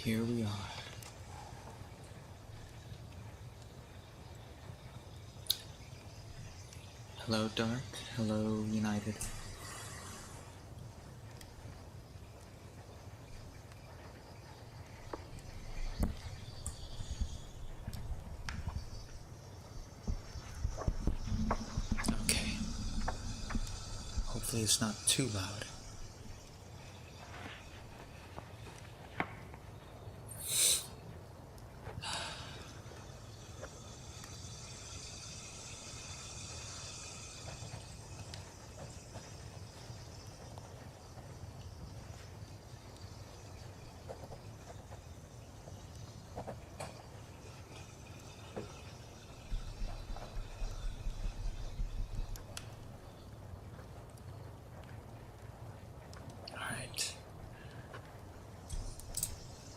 Here we are. Hello Dark, hello United. Okay. Hopefully it's not too loud.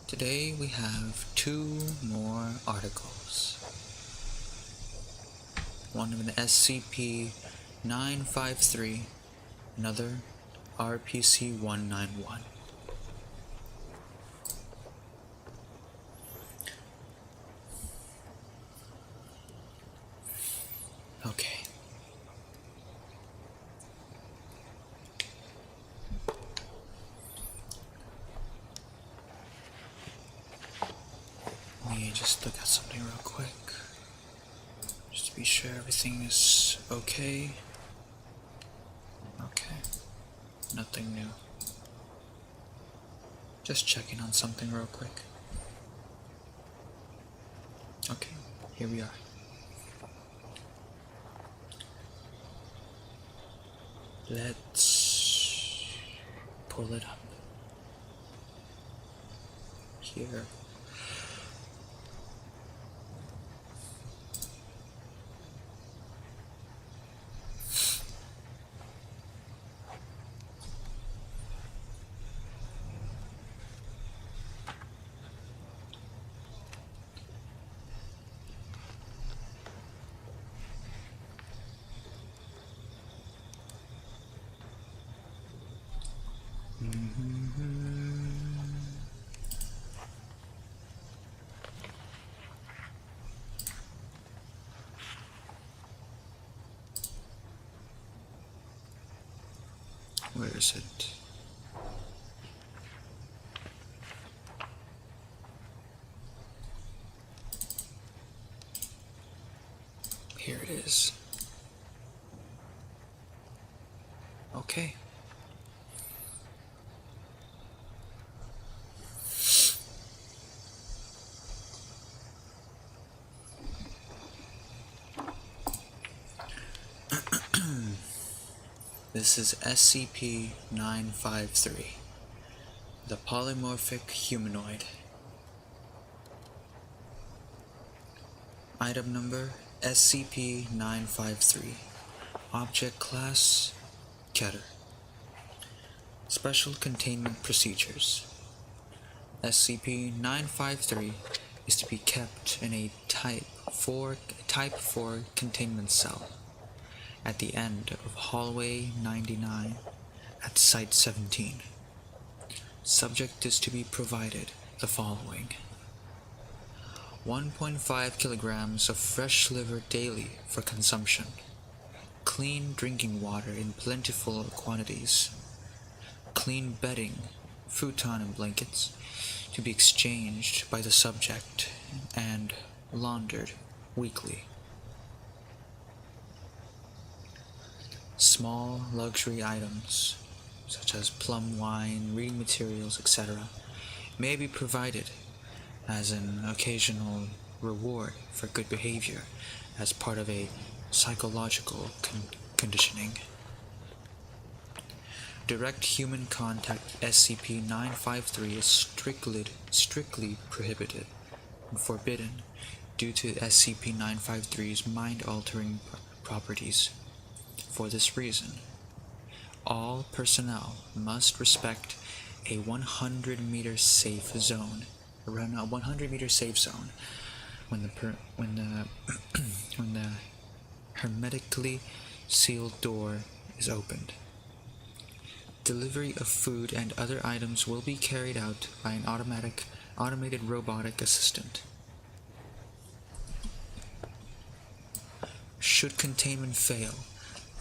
Today we have 2 more articles. One of an SCP-953, another RPC-191. Okay. Let me just look at something real quick, just to be sure everything is okay. Okay, nothing new. Just checking on something real quick. Okay, here we are. Let's pull it up. Here. Where is it? Here it is. Okay. This is SCP-953, the polymorphic humanoid. Item number SCP-953. Object class Keter. Special containment procedures. SCP-953 is to be kept in a Type 4 containment cell at the end of hallway 99 at Site 17. Subject is to be provided the following: 1.5 kilograms of fresh liver daily for consumption, clean drinking water in plentiful quantities, clean bedding, futon and blankets to be exchanged by the subject and laundered weekly. Small luxury items, such as plum wine, reading materials, etc., may be provided as an occasional reward for good behavior as part of a psychological conditioning. Direct human contact SCP-953 is strictly prohibited and forbidden due to SCP-953's mind-altering properties. For this reason, all personnel must respect a 100-meter safe zone, around a 100-meter safe zone, when the hermetically sealed door is opened. Delivery of food and other items will be carried out by an automatic automated robotic assistant. Should containment fail,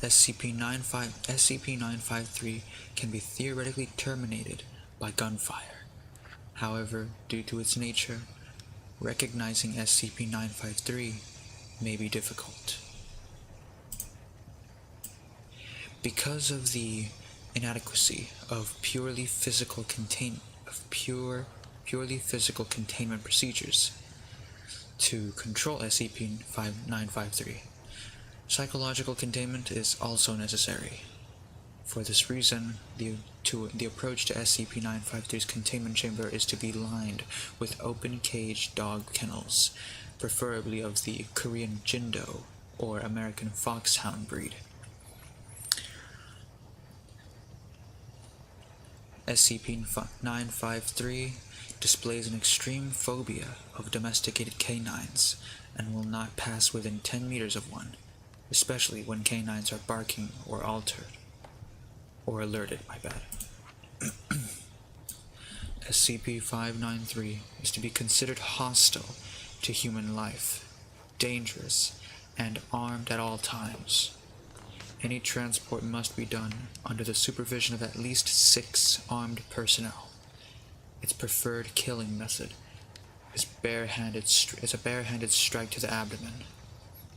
SCP-953 can be theoretically terminated by gunfire. However, due to its nature, recognizing SCP-953 may be difficult. Because of the inadequacy of purely physical containment procedures to control SCP-953, psychological containment is also necessary. For this reason, the approach to SCP-953's containment chamber is to be lined with open-cage dog kennels, preferably of the Korean Jindo or American Foxhound breed. SCP-953 displays an extreme phobia of domesticated canines and will not pass within 10 meters of one, especially when canines are barking or alerted. SCP-593 is to be considered hostile to human life, dangerous, and armed at all times. Any transport must be done under the supervision of at least 6 armed personnel. Its preferred killing method is a barehanded strike to the abdomen,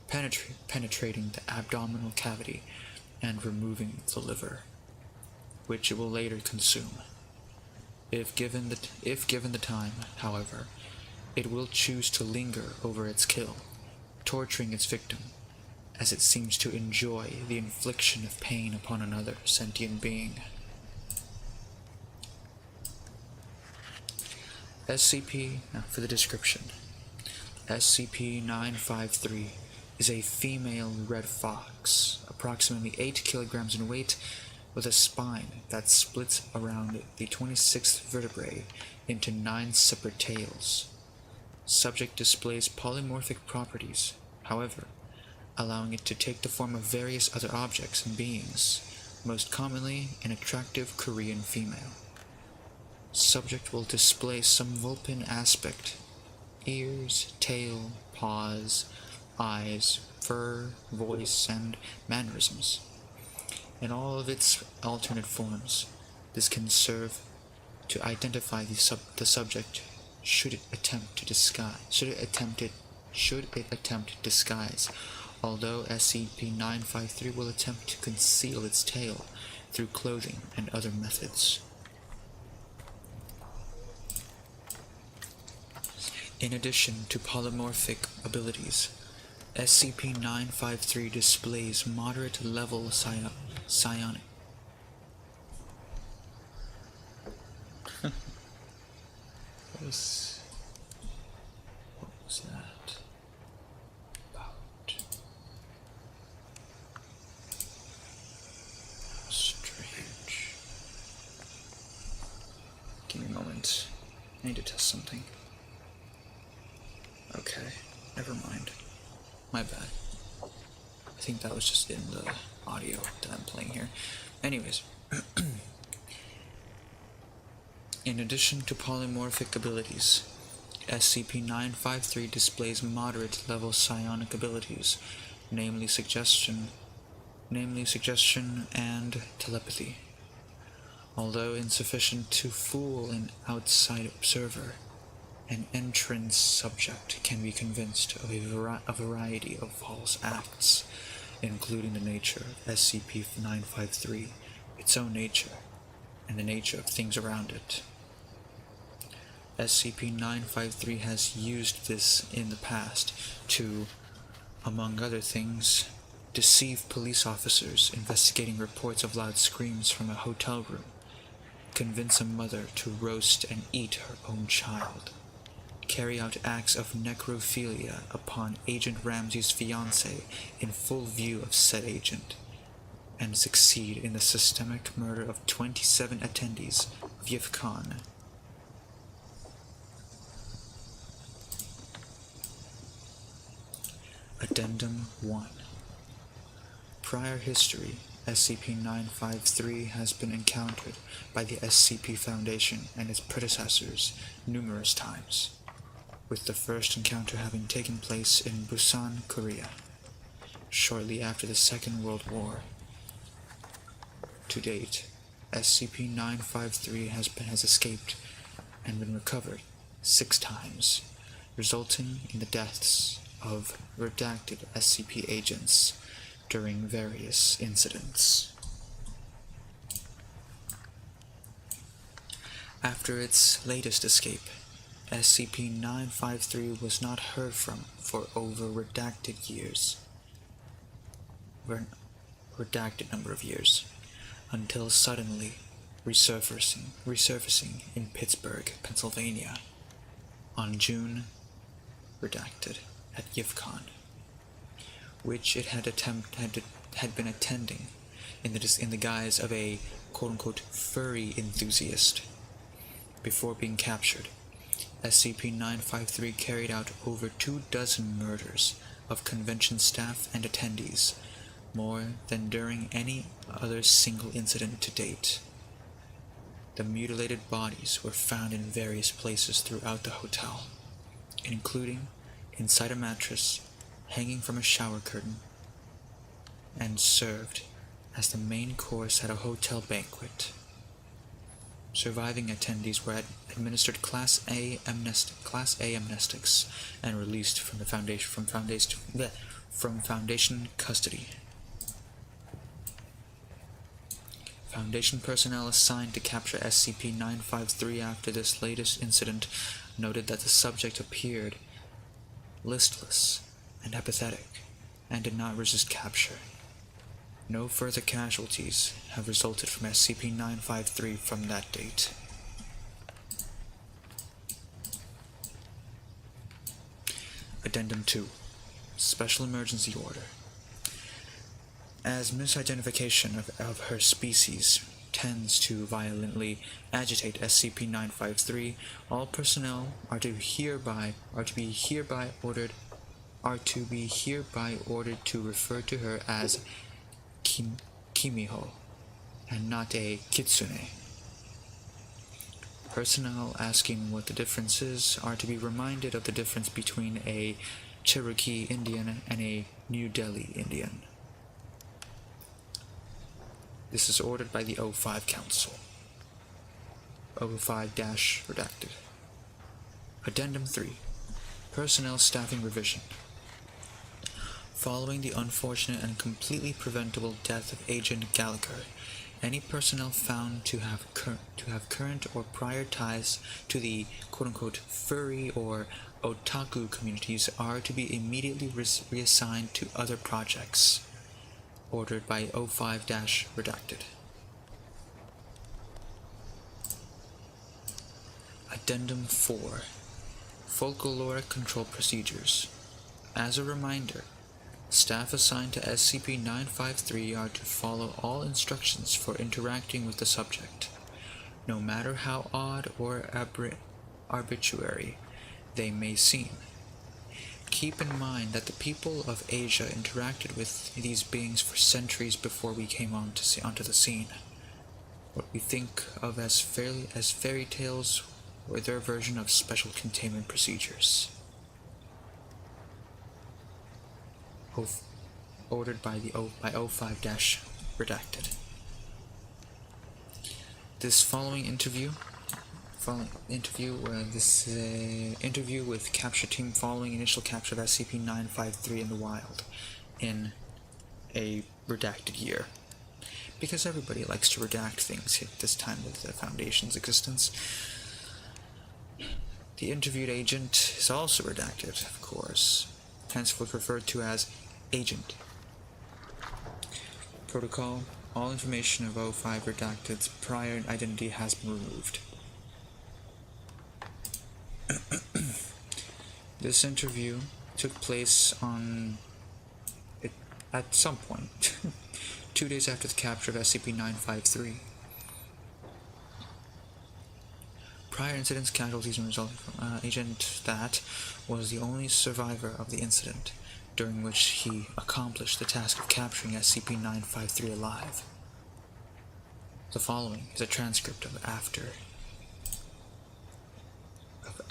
penetrating the abdominal cavity and removing the liver, which it will later consume. If given the time, however, it will choose to linger over its kill, torturing its victim, as it seems to enjoy the infliction of pain upon another sentient being. Now for the description. SCP-953 is a female red fox, approximately 8 kilograms in weight, with a spine that splits around the 26th vertebrae into 9 separate tails. Subject displays polymorphic properties, however, allowing it to take the form of various other objects and beings, most commonly an attractive Korean female. Subject will display some vulpine aspect: ears, tail, paws, eyes, fur, voice, and mannerisms. In all of its alternate forms, this can serve to identify the subject should it attempt disguise, although SCP-953 will attempt to conceal its tail through clothing and other methods. In addition to polymorphic abilities, SCP-953 displays moderate level psionic. What was that about? Strange. Give me a moment. I need to test something. Okay, never mind. My bad. I think that was just in the audio that I'm playing here. Anyways. In addition to polymorphic abilities, SCP-953 displays moderate level psionic abilities, namely suggestion and telepathy. Although insufficient to fool an outside observer, an entrance subject can be convinced of a variety of false acts, including the nature of SCP-953, its own nature, and the nature of things around it. SCP-953 has used this in the past to, among other things, deceive police officers investigating reports of loud screams from a hotel room, convince a mother to roast and eat her own child, carry out acts of necrophilia upon Agent Ramsey's fiancée in full view of said agent, and succeed in the systemic murder of 27 attendees of YIFCON. Addendum 1. Prior history SCP-953 has been encountered by the SCP Foundation and its predecessors numerous times, with the first encounter having taken place in Busan, Korea, shortly after the Second World War. To date, SCP-953 has escaped and been recovered 6 times, resulting in the deaths of redacted SCP agents during various incidents. After its latest escape, SCP-953 was not heard from for over redacted number of years, until suddenly resurfacing in Pittsburgh, Pennsylvania, on June redacted at YIFCON, which it had been attending in the guise of a quote-unquote furry enthusiast. Before being captured, SCP-953 carried out over 24 murders of convention staff and attendees, more than during any other single incident to date. The mutilated bodies were found in various places throughout the hotel, including inside a mattress, hanging from a shower curtain, and served as the main course at a hotel banquet. Surviving attendees were administered Class A amnestics and released from Foundation custody. Foundation personnel assigned to capture SCP-953 after this latest incident noted that the subject appeared listless and apathetic and did not resist capture. No further casualties have resulted from SCP-953 from that date. Addendum 2. Special Emergency Order. As misidentification of her species tends to violently agitate SCP-953, all personnel are to be hereby ordered to refer to her as Kimiho, and not a Kitsune. Personnel asking what the difference is are to be reminded of the difference between a Cherokee Indian and a New Delhi Indian. This is ordered by the O5 Council. O5-redacted. Addendum 3. Personnel Staffing Revision. Following the unfortunate and completely preventable death of Agent Gallagher, any personnel found to have current or prior ties to the quote-unquote furry or otaku communities are to be immediately reassigned to other projects. Ordered by O5-redacted. Addendum 4. Folkloric Control Procedures. As a reminder, staff assigned to SCP-953 are to follow all instructions for interacting with the subject, no matter how odd or arbitrary they may seem. Keep in mind that the people of Asia interacted with these beings for centuries before we came onto the scene. What we think of as fairy tales were their version of special containment procedures. Ordered by O5-redacted. This following interview with capture team following initial capture of SCP-953 in the wild in a redacted year. Because everybody likes to redact things at this time of the Foundation's existence. The interviewed agent is also redacted, of course, henceforth referred to as Agent. Protocol: all information of O5-redacted's prior identity has been removed. This interview took place at some point, 2 days after the capture of SCP-953. Prior incidents, casualties, and resulting from Agent that was the only survivor of the incident, during which he accomplished the task of capturing SCP-953 alive. The following is a transcript of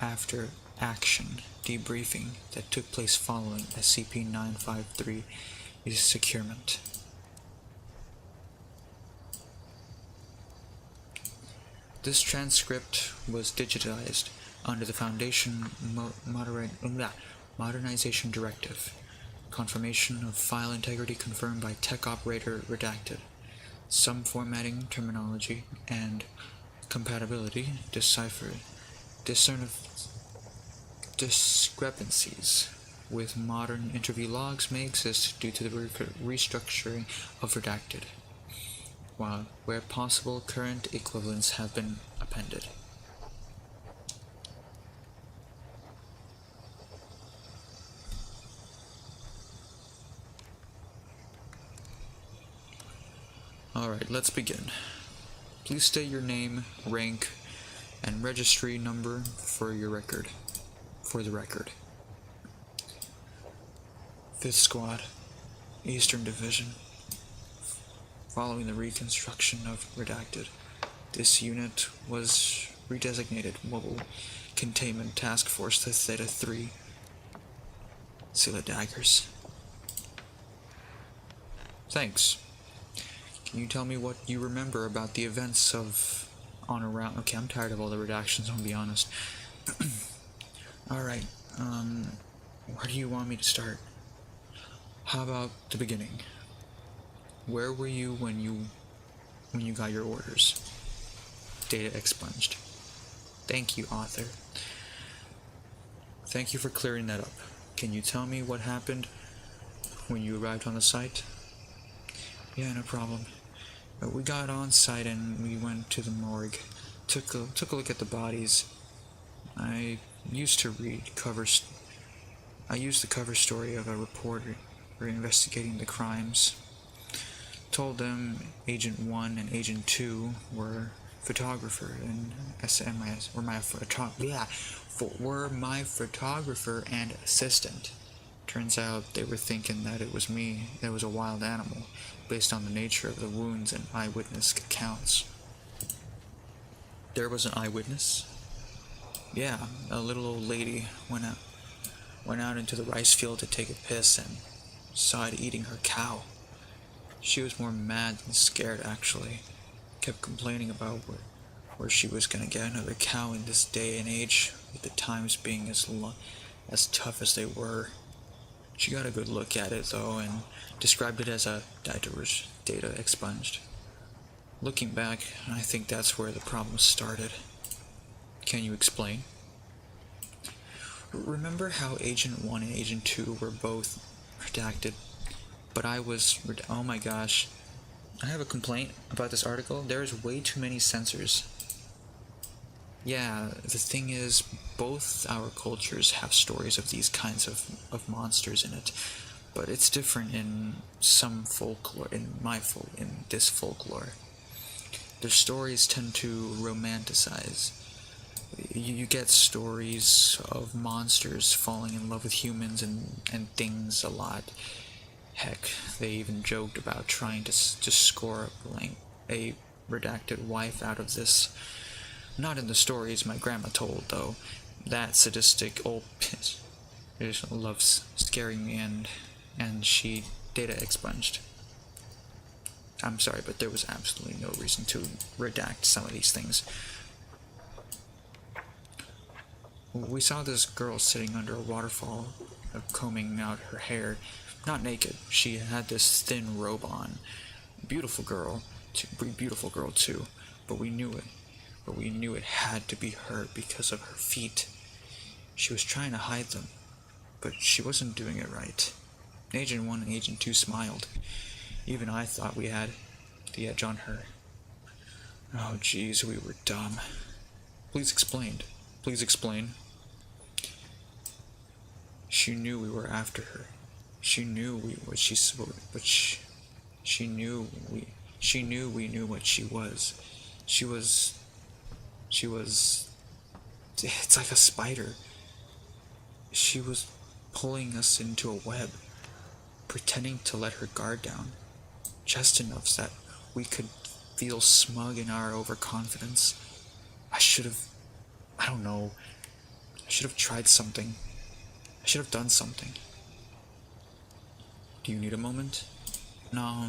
after action debriefing that took place following SCP-953's securement. This transcript was digitized under the Foundation Modernization Directive. Confirmation of file integrity confirmed by Tech Operator Redacted. Some formatting, terminology, and compatibility discrepancies with modern interview logs may exist due to the restructuring of Redacted, while where possible current equivalents have been appended. Alright, let's begin. Please state your name, rank, and registry number for the record. 5th Squad, Eastern Division. Following the reconstruction of Redacted, this unit was redesignated Mobile Containment Task Force Theta-3. Scylla daggers. Thanks. Can you tell me what you remember about the events of on around? Okay, I'm tired of all the redactions, I'll be honest. Alright, where do you want me to start? How about the beginning? Where were you when you got your orders? Data expunged. Thank you, author. Thank you for clearing that up. Can you tell me what happened when you arrived on the site? Yeah, no problem. We got on site and we went to the morgue. Took a look at the bodies. I used the cover story of a reporter investigating the crimes. Told them Agent 1 and Agent 2 were photographer and were my photographer and assistant. Turns out they were thinking that it was me that was a wild animal, based on the nature of the wounds and eyewitness accounts. There was an eyewitness? Yeah, a little old lady went out into the rice field to take a piss and saw it eating her cow. She was more mad than scared, actually. Kept complaining about where she was gonna get another cow in this day and age, with the times being as tough as they were. She got a good look at it, though, and described it as a data expunged. Looking back, I think that's where the problem started. Can you explain? Remember how Agent 1 and Agent 2 were both redacted, but I was oh my gosh. I have a complaint about this article. There's way too many censors. Yeah, the thing is, both our cultures have stories of these kinds of monsters in it, but it's different in some folklore, in this folklore. Their stories tend to romanticize. You get stories of monsters falling in love with humans and things a lot. Heck, they even joked about trying to score a redacted wife out of this. Not in the stories my grandma told, though. That sadistic old bitch just loves scaring me, and she data expunged. I'm sorry, but there was absolutely no reason to redact some of these things. We saw this girl sitting under a waterfall, combing out her hair. Not naked. She had this thin robe on. Beautiful girl too, but we knew it had to be her because of her feet. She was trying to hide them, but she wasn't doing it right. Agent 1 and Agent 2 smiled. Even I thought we had the edge on her. Oh geez, we were dumb. Please explain. She knew we were after her. She knew we knew what she was. She was, it's like a spider. She was pulling us into a web. pretending to let her guard down, just enough that we could feel smug in our overconfidence. I should have tried something. I should have done something. Do you need a moment? No,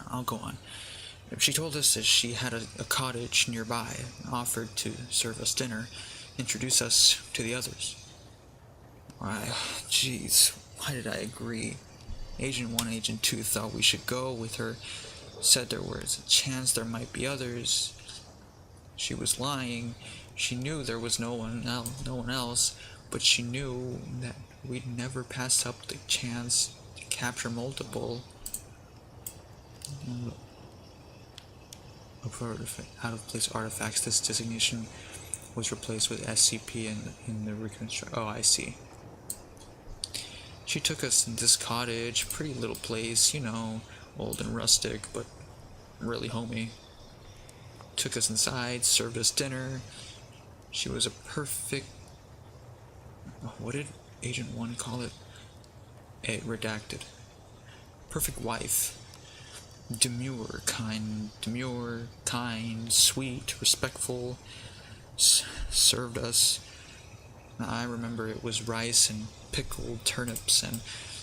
I'll go on. She told us that she had a cottage nearby, offered to serve us dinner, introduce us to the others. Jeez, why did I agree? Agent 1, Agent 2 thought we should go with her, said there was a chance there might be others. She was lying. She knew there was no one else, but she knew that we'd never pass up the chance to capture multiple out-of-place artifacts. This designation was replaced with SCP in the reconstruct. Oh, I see. She took us in this cottage, pretty little place, old and rustic, but really homey. Took us inside, served us dinner. She was a perfect... What did Agent 1 call it? Redacted. Perfect wife. Demure, kind, sweet, respectful. Served us. I remember it was rice and pickled turnips and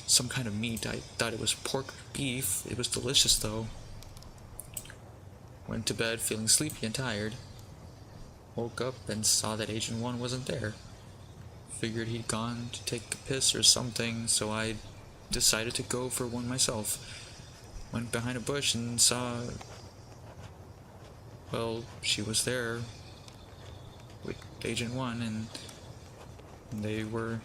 some kind of meat. I thought it was pork or beef. It was delicious though. Went to bed feeling sleepy and tired. Woke up and saw that Agent 1 wasn't there. Figured he'd gone to take a piss or something, so I decided to go for one myself. Went behind a bush and saw... Well, she was there with Agent 1 and they were...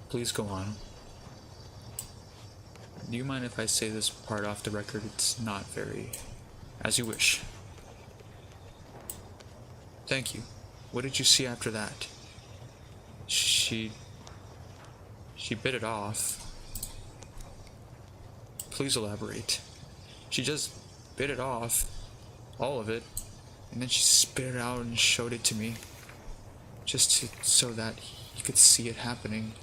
Please go on. Do you mind if I say this part off the record? It's not very... As you wish. Thank you. What did you see after that? She bit it off. Please elaborate. She just bit it off. All of it. And then she spit it out and showed it to me. So that you could see it happening.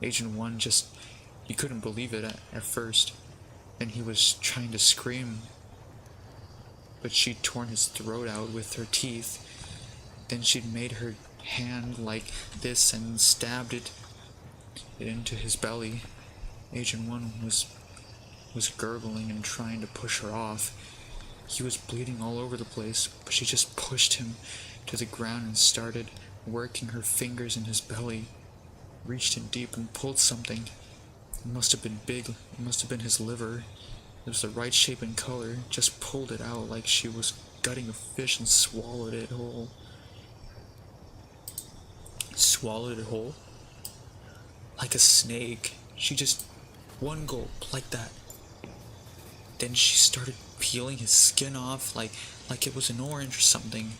Agent 1 he couldn't believe it at first. And he was trying to scream. But she'd torn his throat out with her teeth. Then she'd made her hand like this and stabbed it into his belly. Agent 1 was gurgling and trying to push her off. He was bleeding all over the place, but she just pushed him to the ground and started working her fingers in his belly. Reached in deep and pulled something. It must have been big. It must have been his liver. It was the right shape and color. Just pulled it out like she was gutting a fish and swallowed it whole. Swallowed it whole? Like a snake. She just... one gulp, like that. Then she started peeling his skin off like it was an orange or something.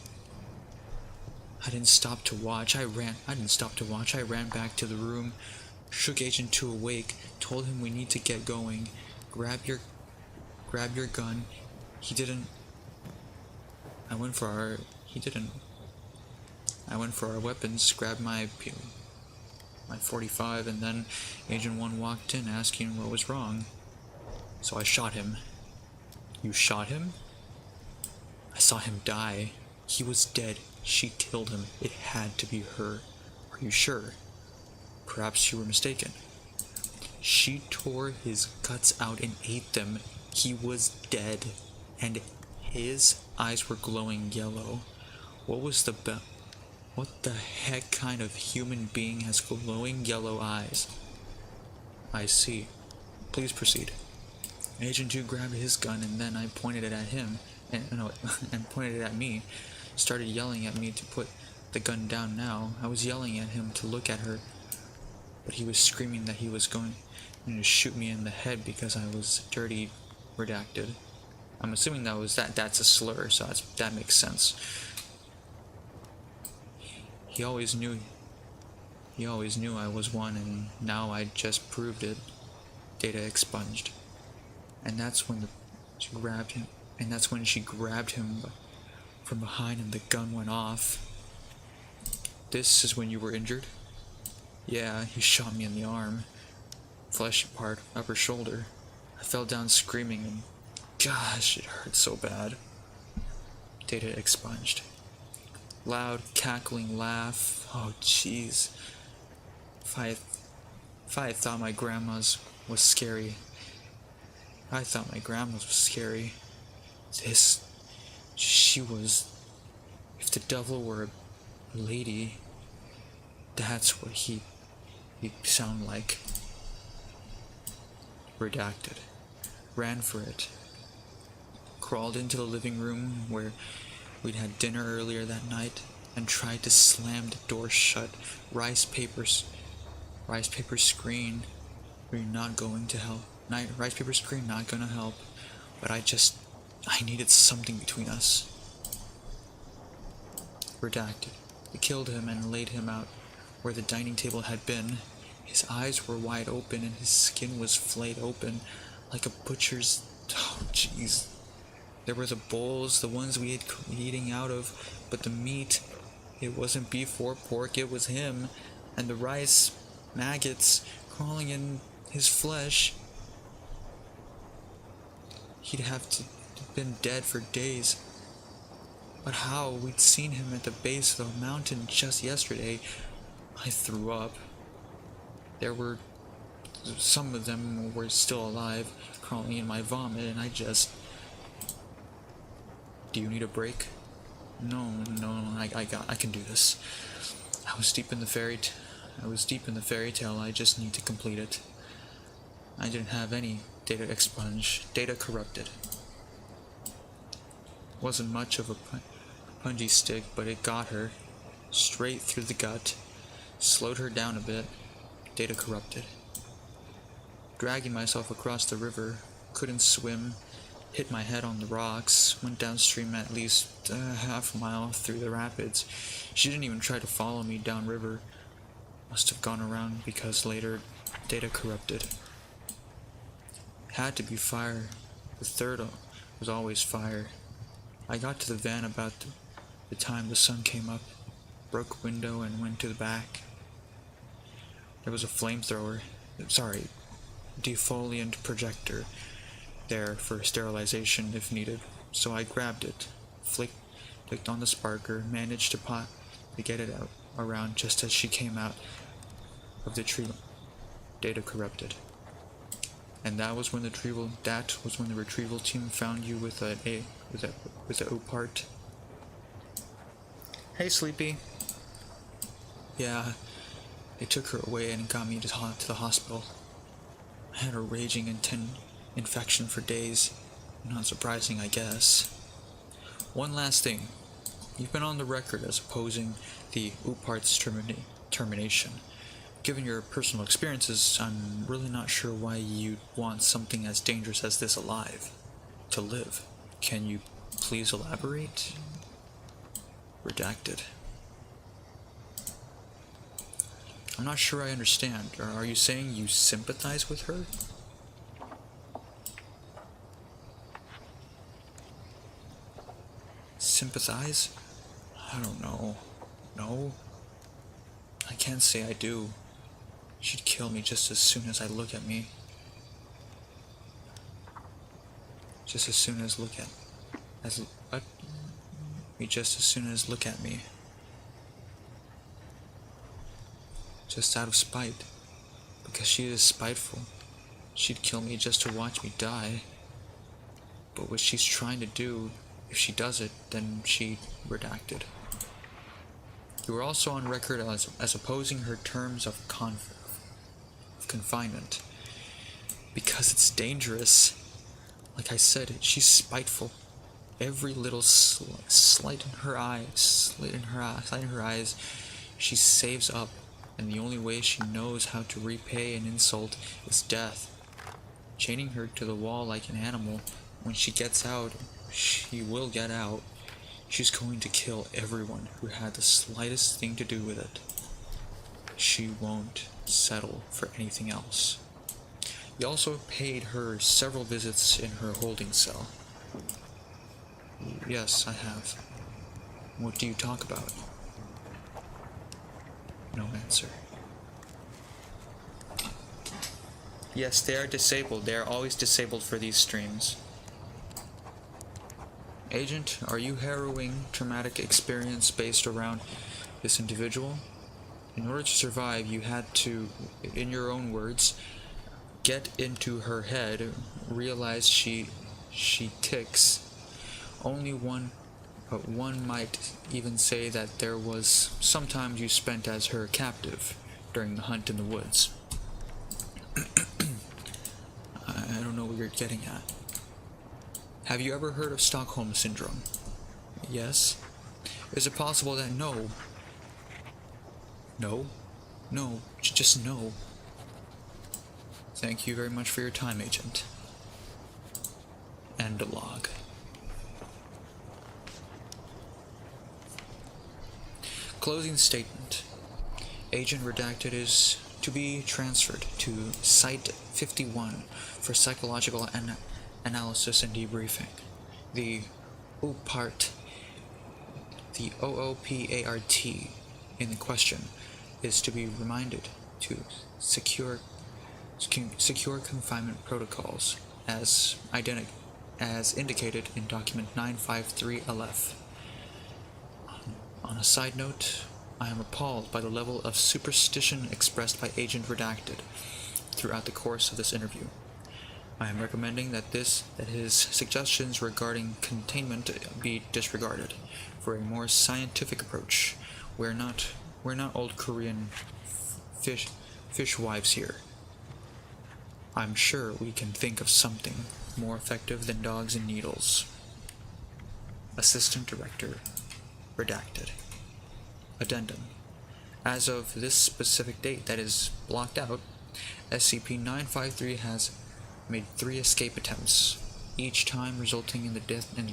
I didn't stop to watch. I ran back to the room, shook Agent 2 awake, told him we need to get going. Grab your gun. He didn't. I went for our weapons, grabbed my 45, and then Agent 1 walked in asking what was wrong. So I shot him. You shot him? I saw him die. He was dead. She killed him. It had to be her. Are you sure? Perhaps you were mistaken. She tore his guts out and ate them. He was dead, and his eyes were glowing yellow. What the heck kind of human being has glowing yellow eyes? I see. Please proceed. Agent 2 grabbed his gun and then I pointed it at him, and pointed it at me. Started yelling at me to put the gun down now. I was yelling at him to look at her, but he was screaming that he was going to shoot me in the head because I was dirty, redacted. I'm assuming that's a slur, so that makes sense. He always knew I was one, and now I just proved it. Data expunged. And that's when she grabbed him from behind and the gun went off. This is when you were injured? Yeah, he shot me in the arm. Fleshy part, upper shoulder. I fell down screaming and gosh, it hurt so bad. Data expunged. Loud, cackling laugh. Oh, jeez. If I had thought my grandma's was scary. I thought my grandma's was scary. She was... If the devil were a lady, that's what he'd sound like. Redacted. Ran for it. Crawled into the living room where we'd had dinner earlier that night and tried to slam the door shut. Rice paper screen. We're not going to help. Rice paper screen not gonna help. But I needed something between us. Redacted. We killed him and laid him out where the dining table had been. His eyes were wide open and his skin was flayed open like a butcher's... Oh, jeez. There were the bowls, the ones we had eating out of, but the meat, it wasn't beef or pork, it was him. And the rice, maggots, crawling in his flesh. He'd have to have been dead for days. But how? We'd seen him at the base of the mountain just yesterday. I threw up. Some of them were still alive, crawling in my vomit, and I just... Do you need a break? No, I can do this. I was deep in the fairy tale, I just need to complete it. I didn't have any data expunged, data corrupted. Wasn't much of a punji stick, but it got her. Straight through the gut. Slowed her down a bit. Data corrupted. Dragging myself across the river. Couldn't swim. Hit my head on the rocks. Went downstream at least half a mile through the rapids. She didn't even try to follow me downriver. Must have gone around because later data corrupted. Had to be fire. The third was always fire. I got to the van about the time the sun came up. Broke a window and went to the back. There was a flamethrower. Defoliant projector there for sterilization if needed. So I grabbed it, clicked on the sparker, managed to get it out around just as she came out of the tree. Data corrupted. And that was when the retrieval team found you with a O part. Hey, Sleepy. Yeah, they took her away and got me to the hospital. I had a raging infection for days. Not surprising, I guess. One last thing. You've been on the record as opposing the Upart's termination. Given your personal experiences, I'm really not sure why you'd want something as dangerous as this to live. Can you please elaborate? Redacted. I'm not sure I understand. Are you saying you sympathize with her? Sympathize? I don't know. No? I can't say I do. She'd kill me just as soon as I look at me. Just as soon as look at... Just as soon as look at me. Just out of spite. Because she is spiteful. She'd kill me just to watch me die. But what she's trying to do, if she does it, then she redacted. You were also on record as opposing her terms of confinement. Because it's dangerous. Like I said, she's spiteful. Every little slit in her eyes, she saves up, and the only way she knows how to repay an insult is death. Chaining her to the wall like an animal, when she gets out, she will get out. She's going to kill everyone who had the slightest thing to do with it. She won't settle for anything else. You also paid her several visits in her holding cell. Yes, I have. What do you talk about? No answer. Yes, they are disabled. They are always disabled for these streams. Agent, are you harrowing traumatic experience based around this individual? In order to survive, you had to, in your own words, get into her head, realize she ticks. Only one, but one might even say that there was some time you spent as her captive during the hunt in the woods. I don't know what you're getting at. Have you ever heard of Stockholm Syndrome? Yes. Is it possible that no? No? No, just no. Thank you very much for your time, Agent. End log. Closing statement. Agent Redacted is to be transferred to Site 51 for psychological analysis and debriefing. The OOPART in the question is to be reminded to secure confinement protocols as indicated in document 953 LF. On a side note, I am appalled by the level of superstition expressed by Agent Redacted throughout the course of this interview. I am recommending that his suggestions regarding containment be disregarded for a more scientific approach. We're not old Korean fishwives here. I'm sure we can think of something more effective than dogs and needles. Assistant Director Redacted. Addendum. As of this specific date that is blocked out, SCP-953 has made 3 escape attempts, each time resulting in the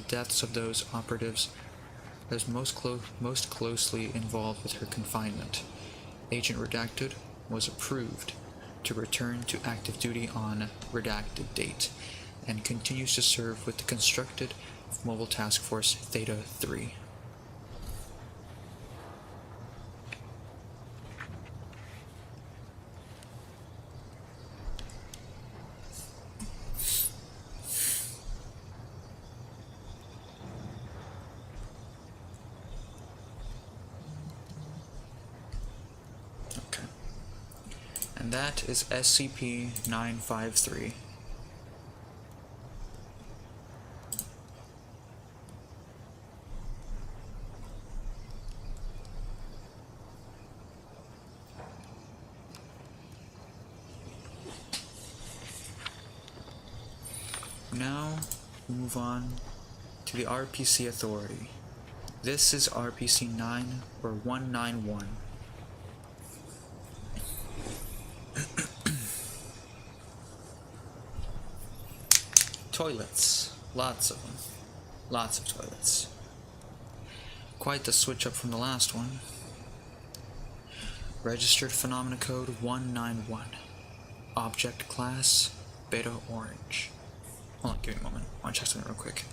deaths of those operatives as most closely involved with her confinement. Agent Redacted was approved to return to active duty on redacted date and continues to serve with the constructed Mobile Task Force Theta 3. And that is SCP-953. Now, we move on to the RPC Authority. This is RPC-9 or 191. Toilets. Lots of them. Lots of toilets. Quite the switch up from the last one. Registered Phenomena Code 191. Object Class Beta Orange. Hold on, give me a moment. I want to check something real quick.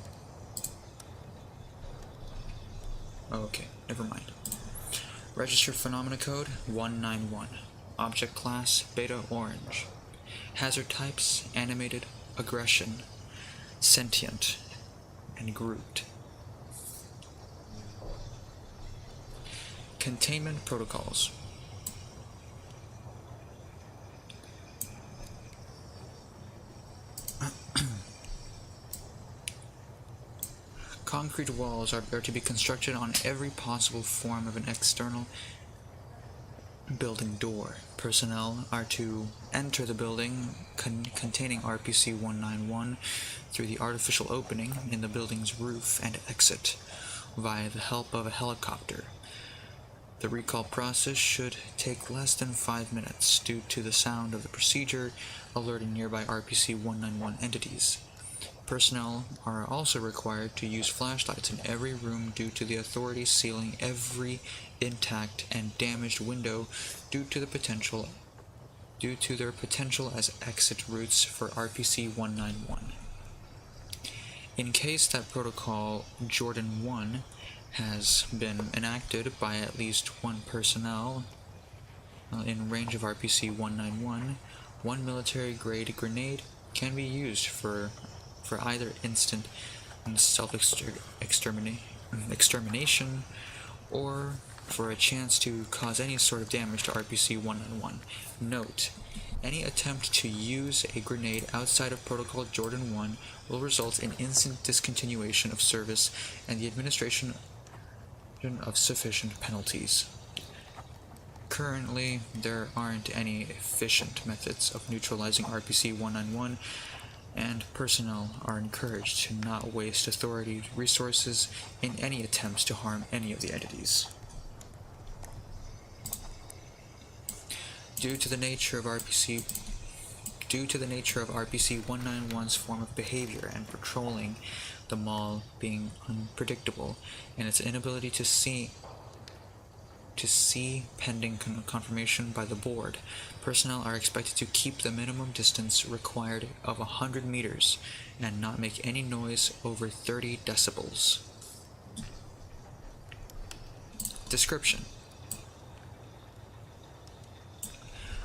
Oh, okay, never mind. Registered Phenomena Code 191. Object Class Beta Orange. Hazard Types Animated, Aggression, Sentient, and Grouped. Containment Protocols. Concrete walls are to be constructed on every possible form of an external building door. Personnel are to enter the building containing RPC-191 through the artificial opening in the building's roof and exit via the help of a helicopter. The recall process should take less than 5 minutes due to the sound of the procedure alerting nearby RPC-191 entities. Personnel are also required to use flashlights in every room due to the authority sealing every intact and damaged window due to their potential as exit routes for RPC-191. In case that Protocol Jordan 1 has been enacted by at least one personnel in range of RPC-191, one military-grade grenade can be used for either instant self-extermination or for a chance to cause any sort of damage to RPC-191. Note, any attempt to use a grenade outside of Protocol Jordan 1 will result in instant discontinuation of service and the administration of sufficient penalties. Currently, there aren't any efficient methods of neutralizing RPC-191, and personnel are encouraged to not waste authority resources in any attempts to harm any of the entities. Due to the nature of RPC-191's form of behavior and patrolling the mall being unpredictable, and its inability to see pending confirmation by the board, personnel are expected to keep the minimum distance required of 100 meters and not make any noise over 30 decibels. Description: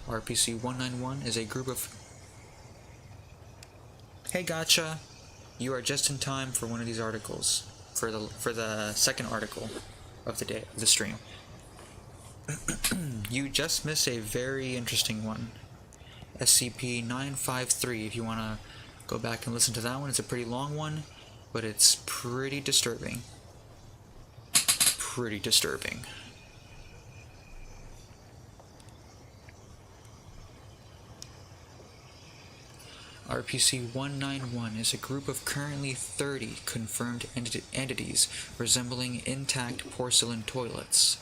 RPC-191 is a group of... Hey, gotcha! You are just in time for one of these articles, for the second article of the day, of the stream. You just missed a very interesting one. SCP-953, if you want to go back and listen to that one. It's a pretty long one, but it's pretty disturbing. Pretty disturbing. RPC-191 is a group of currently 30 confirmed entities resembling intact porcelain toilets.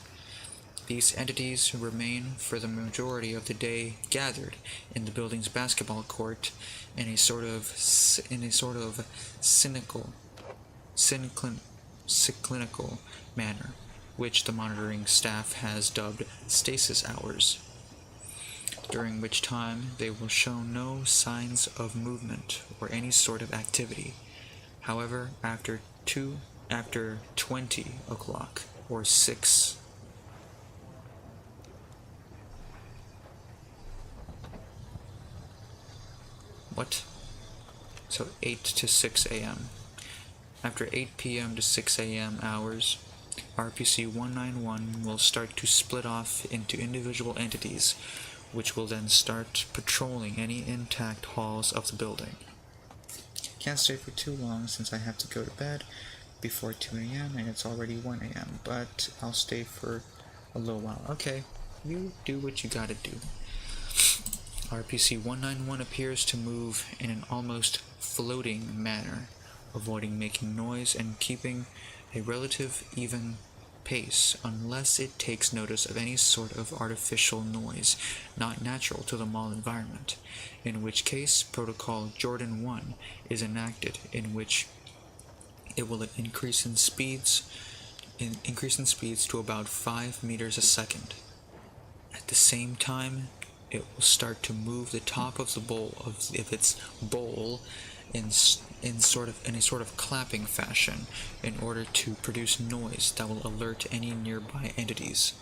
These entities remain for the majority of the day gathered in the building's basketball court in a sort of cyclinical manner, which the monitoring staff has dubbed stasis hours, during which time they will show no signs of movement or any sort of activity. However, after 20 o'clock or 6 So 8 to 6 a.m. After 8 p.m. to 6 a.m. hours, RPC-191 will start to split off into individual entities, which will then start patrolling any intact halls of the building. Can't stay for too long since I have to go to bed before 2 a.m. and it's already 1 a.m., but I'll stay for a little while. Okay, you do what you gotta do. RPC-191 appears to move in an almost floating manner, avoiding making noise and keeping a relative even pace unless it takes notice of any sort of artificial noise not natural to the mall environment, in which case Protocol Jordan 1 is enacted, in which it will increase in speeds to about 5 meters a second. At the same time, it will start to move the top of the bowl of its bowl in a sort of clapping fashion in order to produce noise that will alert any nearby entities,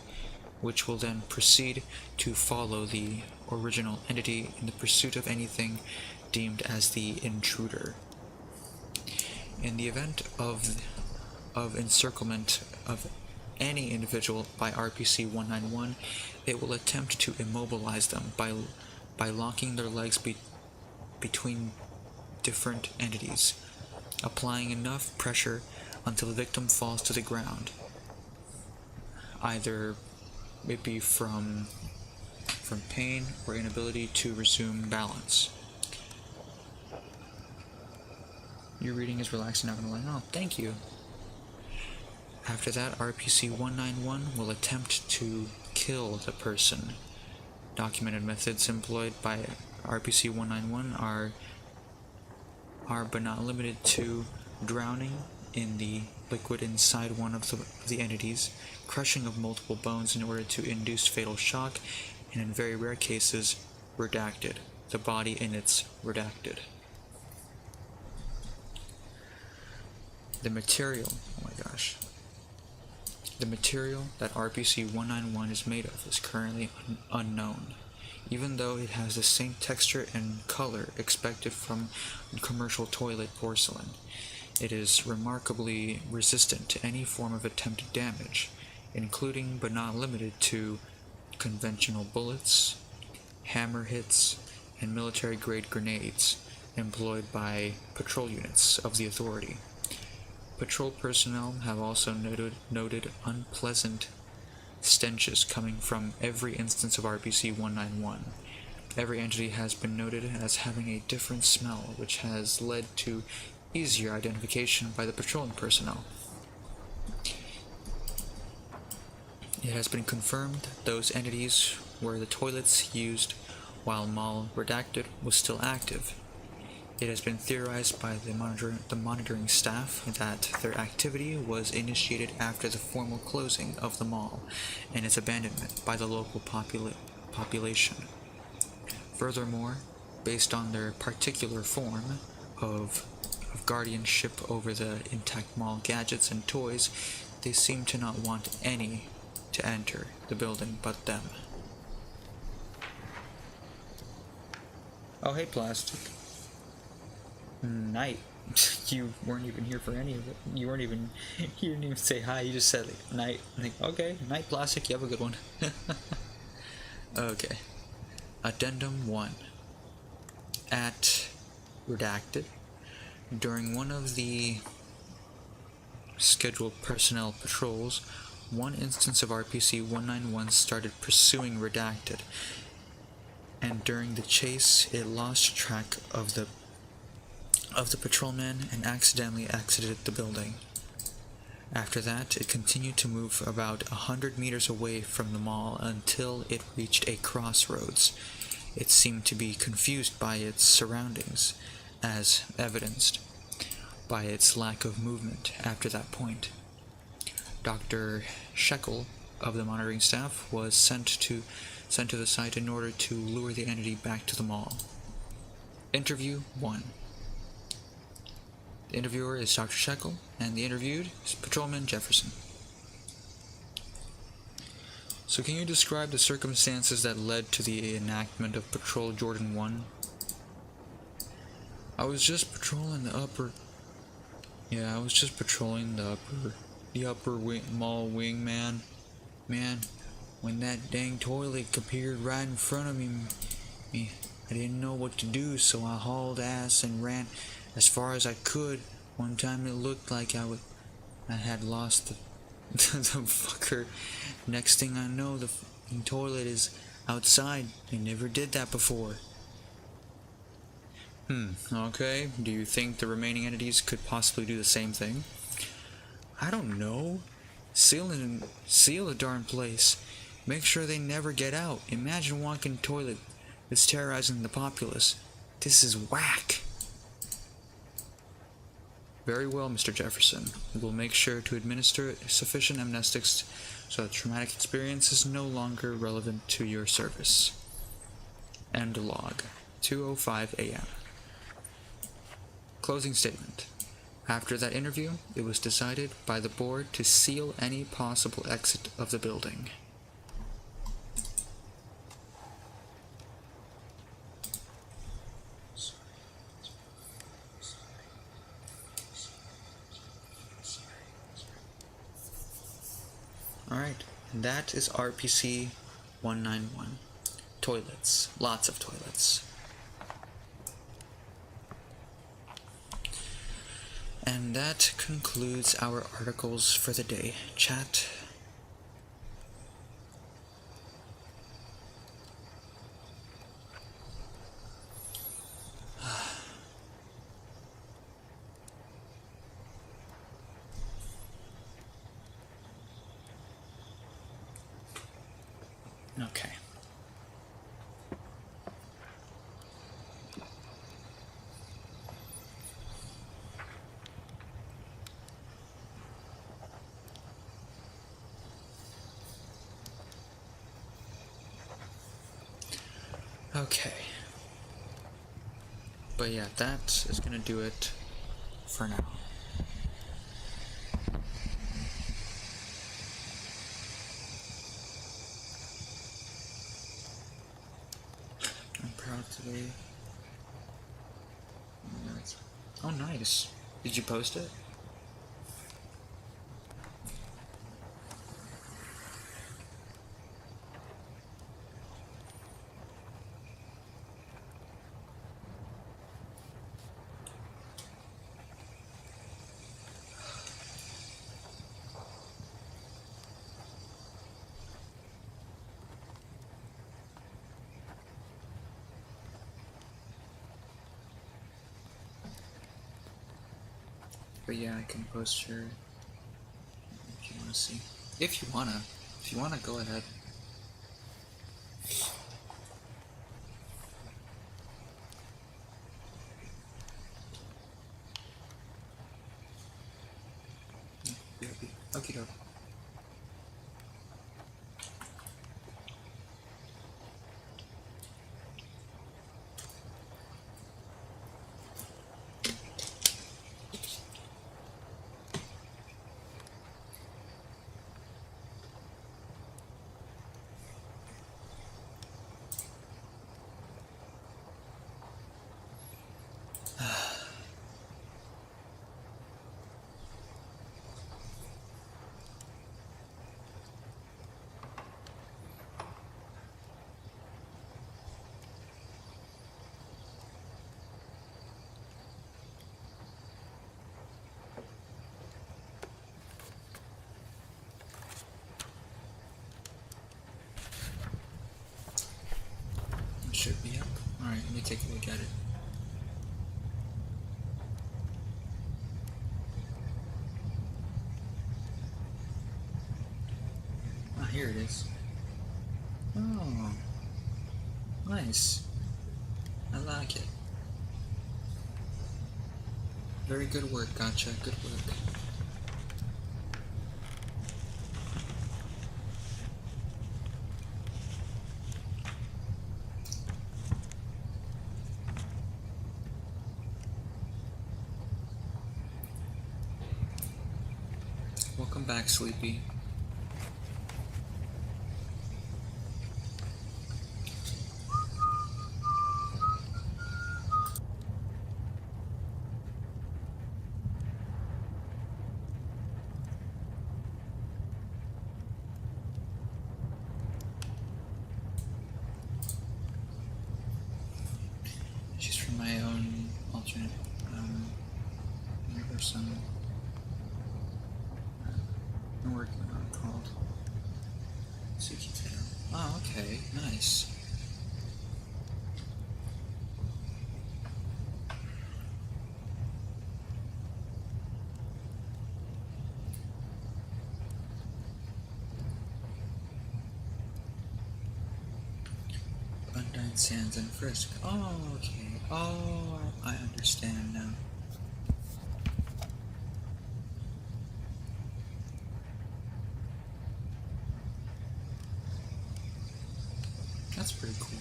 which will then proceed to follow the original entity in the pursuit of anything deemed as the intruder. In the event of encirclement of any individual by RPC-191, it will attempt to immobilize them by locking their legs between different entities, applying enough pressure until the victim falls to the ground, either it be from pain or inability to resume balance. Your reading is relaxing, not gonna lie. Oh, thank you. After that, RPC-191 will attempt to kill the person. Documented methods employed by RPC-191 are but not limited to drowning in the liquid inside one of the entities, crushing of multiple bones in order to induce fatal shock, and in very rare cases, redacted. The body in its redacted. The material, oh my gosh. The material that RPC-191 is made of is currently unknown, even though it has the same texture and color expected from commercial toilet porcelain. It is remarkably resistant to any form of attempted damage, including but not limited to conventional bullets, hammer hits, and military-grade grenades employed by patrol units of the authority. Patrol personnel have also noted unpleasant stenches coming from every instance of RPC-191. Every entity has been noted as having a different smell, which has led to easier identification by the patrolling personnel. It has been confirmed that those entities were the toilets used while Mall Redacted was still active. It has been theorized by the monitoring staff that their activity was initiated after the formal closing of the mall and its abandonment by the local population. Furthermore, based on their particular form of guardianship over the intact mall gadgets and toys, they seem to not want any to enter the building but them. Oh, hey, Plastic. Night. You weren't even here for any of it. You didn't even say hi, you just said like, night. Like, okay, night, Plastic, you have a good one. Okay. Addendum 1. At Redacted, during one of the scheduled personnel patrols, one instance of RPC-191 started pursuing Redacted, and during the chase it lost track of the patrolman and accidentally exited the building. After that, it continued to move about 100 meters away from the mall until it reached a crossroads. It seemed to be confused by its surroundings, as evidenced by its lack of movement after that point. Dr. Shekel of the monitoring staff was sent to the site in order to lure the entity back to the mall. Interview 1. The interviewer is Dr. Shekel, and the interviewed is Patrolman Jefferson. So can you describe the circumstances that led to the enactment of Patrol Jordan 1? I was just patrolling the upper mall wing, man. Man, when that dang toilet appeared right in front of me, I didn't know what to do, so I hauled ass and ran as far as I could. One time it looked like I had lost the fucker. Next thing I know, the toilet is outside. I never did that before. Okay. Do you think the remaining entities could possibly do the same thing? I don't know. Seal the darn place. Make sure they never get out. Imagine walking toilet that's terrorizing the populace. This is whack. Very well, Mr. Jefferson. We will make sure to administer sufficient amnestics so that traumatic experience is no longer relevant to your service. End log. 2:05 a.m. Closing statement. After that interview, it was decided by the board to seal any possible exit of the building. Alright, and that is RPC-191. Toilets. Lots of toilets. And that concludes our articles for the day. Chat. Okay. Okay. But yeah, that is gonna do it for now. today. Oh, nice. Did you post it? But yeah, I can post her if you wanna see. If you wanna, go ahead. Okay, doke. It should be up. Alright, let me take a look at it. Ah, here it is. Oh, nice. I like it. Very good work, gotcha. Good work. Welcome back, Sleepy. She's from my own alternate universe. I'm working on it called Suki Tail. Oh, okay, nice. Undine Sands and Frisk. Oh, okay. Oh, I understand now. That's pretty cool.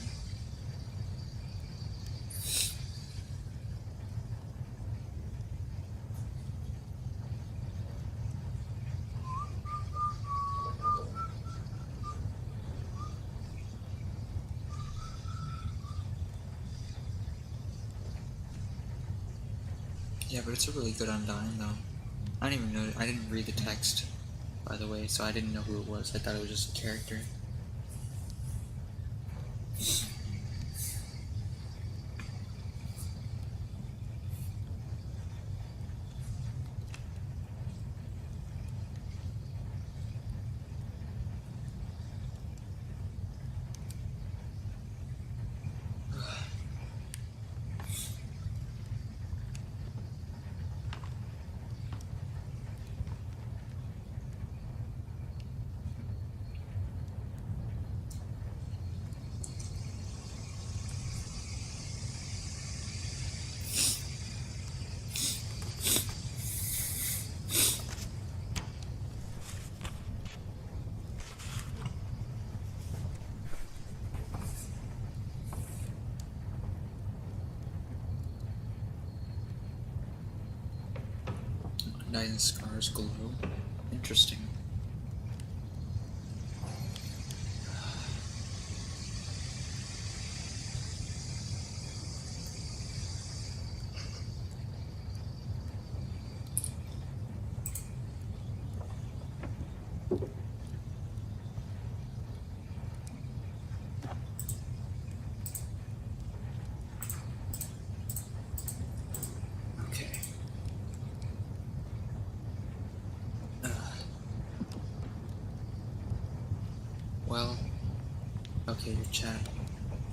Yeah, but it's a really good Undyne, though. I didn't even know. I didn't read the text, by the way, so I didn't know who it was. I thought it was just a character. Undyne scars glow. Interesting. well, okay, your chat.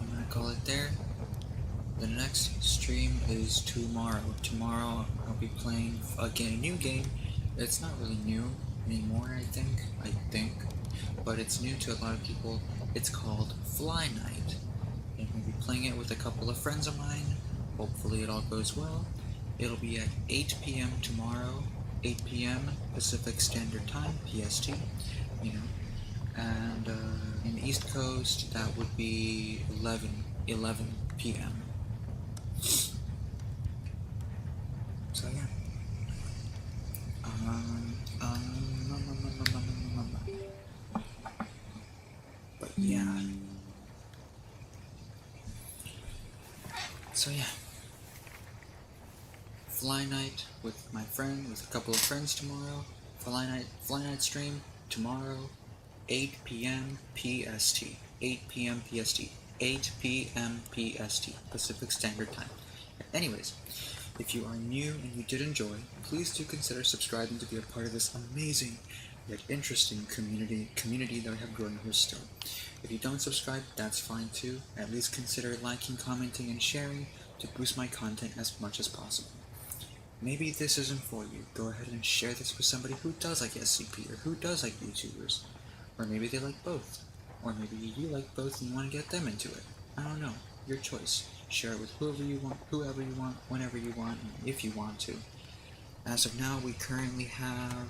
I'm gonna call it there. The next stream is tomorrow. Tomorrow I'll be playing again a new game. It's not really new anymore, I think, but it's new to a lot of people. It's called Fly Night, and we'll be playing it with a couple of friends of mine. Hopefully it all goes well. It'll be at 8 p.m. tomorrow, 8 p.m. Pacific Standard Time, PST, you know, and in the East Coast that would be 11 p.m. So yeah. But yeah. So yeah. Fly night with my friend, with a couple of friends tomorrow. Fly night stream tomorrow, 8 p.m. PST. 8 p.m. PST. 8 p.m. PST. Pacific Standard Time. Anyways, if you are new and you did enjoy, please do consider subscribing to be a part of this amazing yet interesting community that I have growing here still. If you don't subscribe, that's fine too. At least consider liking, commenting, and sharing to boost my content as much as possible. Maybe this isn't for you. Go ahead and share this with somebody who does like SCP or who does like YouTubers. Or maybe they like both. Or maybe you like both and you want to get them into it. I don't know. Your choice. Share it with whoever you want, whenever you want, and if you want to. As of now, we currently have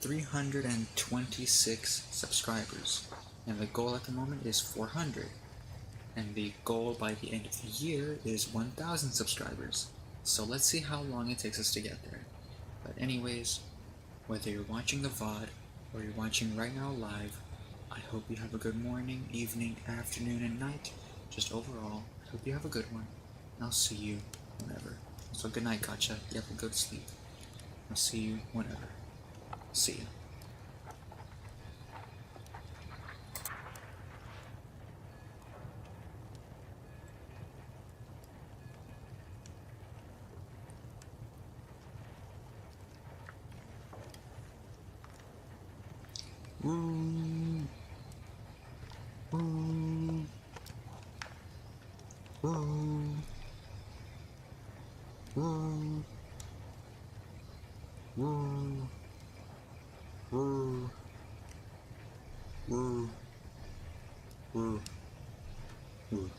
326 subscribers, and the goal at the moment is 400. And the goal by the end of the year is 1,000 subscribers. So let's see how long it takes us to get there. But anyways, whether you're watching the VOD or you're watching right now live, I hope you have a good morning, evening, afternoon, and night. Just overall, I hope you have a good one. And I'll see you whenever. So good night, Gotcha. You have a good sleep. I'll see you whenever. See ya. Woo. Woo. Woo. Woo. Woo. Woo. Woo. Woo. Woo.